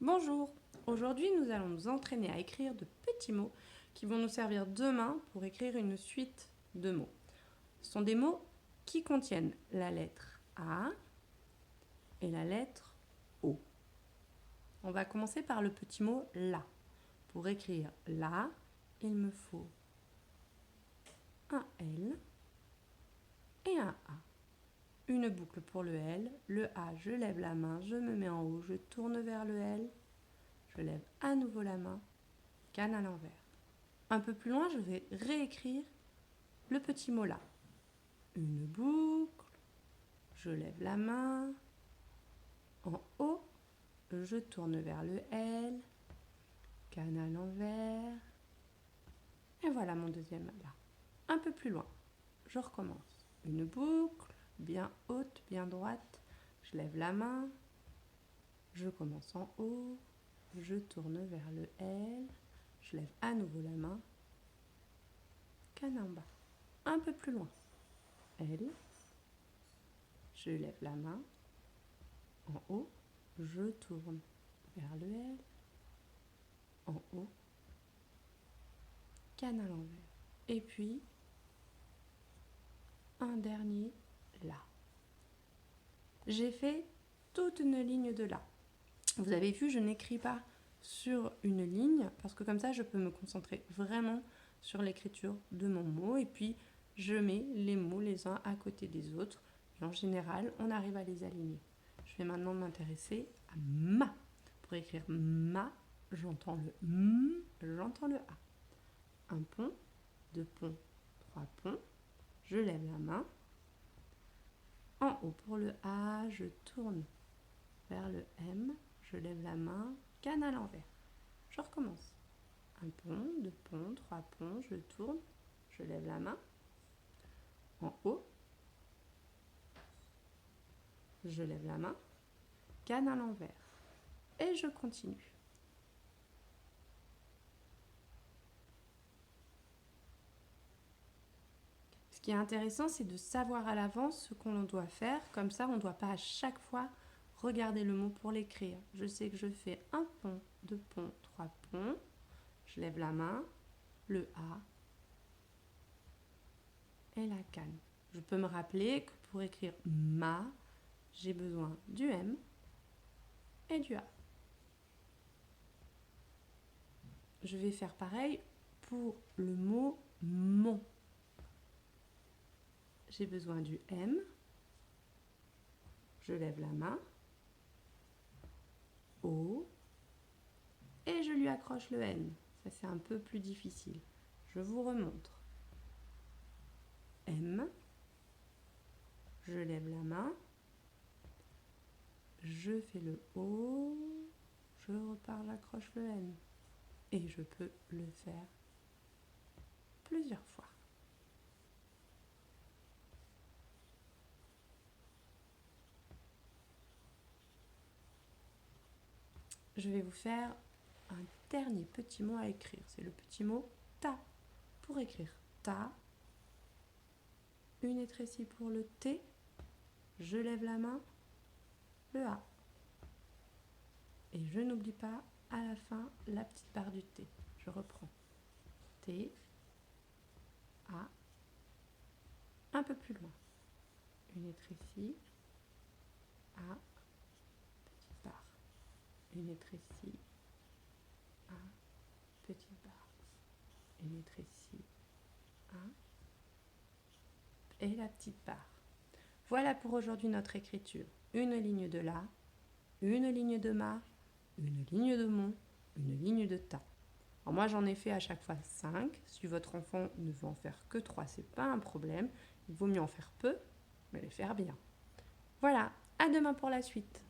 Bonjour, aujourd'hui nous allons nous entraîner à écrire de petits mots qui vont nous servir demain pour écrire une suite de mots. Ce sont des mots qui contiennent la lettre A et la lettre O. On va commencer par le petit mot la. Pour écrire la, il me faut un L et un A. Une boucle pour le L, le A, je lève la main, je me mets en haut, je tourne vers le L, je lève à nouveau la main, canne à l'envers. Un peu plus loin, je vais réécrire le petit mot là. Une boucle, je lève la main, en haut, je tourne vers le L, canne à l'envers, et voilà mon deuxième là. Un peu plus loin, je recommence. Une boucle, bien haute, bien droite, je lève la main, je commence en haut, je tourne vers le L, je lève à nouveau la main, canne en bas. Un peu plus loin, L, je lève la main, en haut, je tourne vers le L, en haut, canne à l'envers. Et puis, un dernier là. J'ai fait toute une ligne de là. Vous avez vu, je n'écris pas sur une ligne parce que comme ça, je peux me concentrer vraiment sur l'écriture de mon mot et puis je mets les mots les uns à côté des autres et en général, on arrive à les aligner. Je vais maintenant m'intéresser à ma. Pour écrire ma, j'entends le M, j'entends le A. Un pont, deux ponts, trois ponts. Je lève la main. En haut pour le A, je tourne vers le M. Je lève la main, canne à l'envers. Je recommence. Un pont, deux ponts, trois ponts. Je tourne. Je lève la main. En haut. Je lève la main. Canne à l'envers. Et je continue. Ce qui est intéressant, c'est de savoir à l'avance ce qu'on doit faire. Comme ça, on ne doit pas à chaque fois regarder le mot pour l'écrire. Je sais que je fais un pont, deux ponts, trois ponts. Je lève la main, le A et la canne. Je peux me rappeler que pour écrire ma, j'ai besoin du M et du A. Je vais faire pareil pour le mot mon. J'ai besoin du M. Je lève la main. O. Et je lui accroche le N. Ça, c'est un peu plus difficile. Je vous remontre. M. Je lève la main. Je fais le O. Je repars, j'accroche le N. Et je peux le faire plusieurs fois. Je vais vous faire un dernier petit mot à écrire. C'est le petit mot ta. Pour écrire ta, une étrécie pour le T, je lève la main, le A. Et je n'oublie pas à la fin la petite barre du T. Je reprends. T, A, un peu plus loin. Une étrécie, A, petite barre. Une étrécie, A, petite barre. Une étrécie, A, et la petite barre. Voilà pour aujourd'hui notre écriture. Une ligne de la, une ligne de ma, une ligne de mon, une ligne de ta. Alors moi j'en ai fait à chaque fois 5. Si votre enfant ne veut en faire que 3, c'est pas un problème. Il vaut mieux en faire peu, mais les faire bien. Voilà, à demain pour la suite.